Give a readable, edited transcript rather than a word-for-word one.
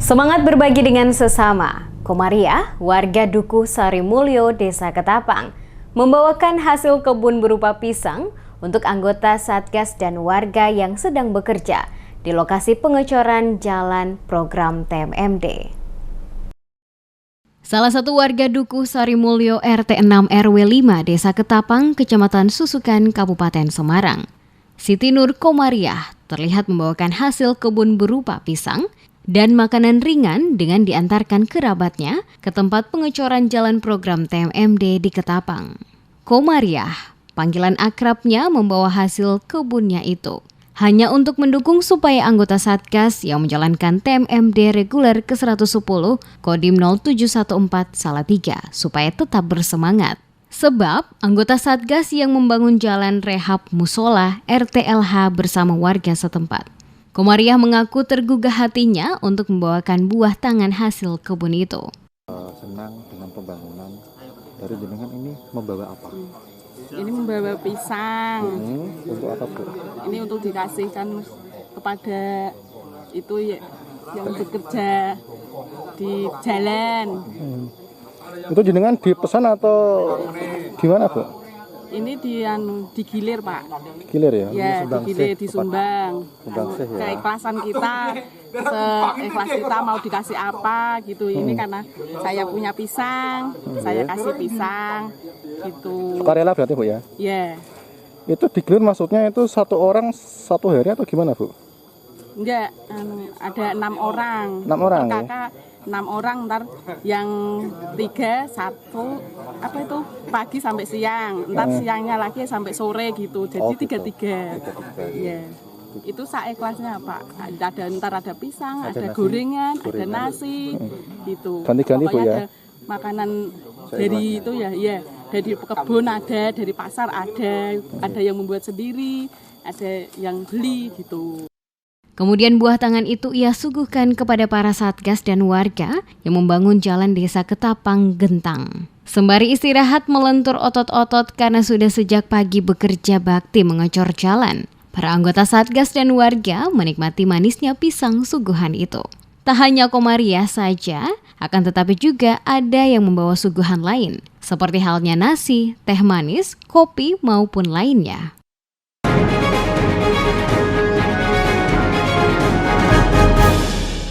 Semangat berbagi dengan sesama. Komariah, warga Dukuh Sarimulyo, Desa Ketapang, membawakan hasil kebun berupa pisang untuk anggota Satgas dan warga yang sedang bekerja di lokasi pengecoran jalan program TMMD. Salah satu warga Dukuh Sarimulyo RT 6 RW 5 Desa Ketapang, Kecamatan Susukan, Kabupaten Semarang, Siti Nur Komariah terlihat membawakan hasil kebun berupa pisang dan makanan ringan dengan diantarkan kerabatnya ke tempat pengecoran jalan program TMMD di Ketapang. Komariah, panggilan akrabnya, membawa hasil kebunnya itu hanya untuk mendukung supaya anggota Satgas yang menjalankan TMMD reguler ke-110 Kodim 0714 Salatiga supaya tetap bersemangat. Sebab anggota Satgas yang membangun jalan rehab musola RTLH bersama warga setempat. Komariah mengaku tergugah hatinya untuk membawakan buah tangan hasil kebun itu. Senang dengan pembangunan. Dari jenengan ini membawa apa? Ini membawa pisang. Untuk apa, Bu? Ini untuk dikasihkan kepada itu ya, yang bekerja di jalan. Itu jenengan dipesan atau gimana, Bu? Ini digilir, Pak. Digilir ya? Ya, digilir, disumbang. Ya. Keikhlasan kita, seikhlas kita mau dikasih apa gitu. Ini karena saya punya pisang, saya kasih pisang gitu. Sukarela berarti, Bu, ya? Ya. Itu digilir maksudnya itu satu orang satu hari atau gimana, Bu? Enggak, ada 6 orang. 6 orang ya? Kakak 6 orang, ntar yang 3, 1, apa itu, pagi sampai siang. Ntar siangnya lagi sampai sore gitu. Jadi 3-3. Iya. Itu seikhlasnya, Pak. Ntar ada pisang, ada nasi, gorengan, ada nasi gitu. Ganti-ganti, Bu, ya? Ada makanan dari itu ya, iya. Dari kebun ada, dari pasar ada yang membuat sendiri, ada yang beli gitu. Kemudian buah tangan itu ia suguhkan kepada para Satgas dan warga yang membangun jalan Desa Ketapang Gentang. Sembari istirahat melentur otot-otot karena sudah sejak pagi bekerja bakti mengecor jalan, para anggota Satgas dan warga menikmati manisnya pisang suguhan itu. Tak hanya Komariah saja, akan tetapi juga ada yang membawa suguhan lain, seperti halnya nasi, teh manis, kopi maupun lainnya.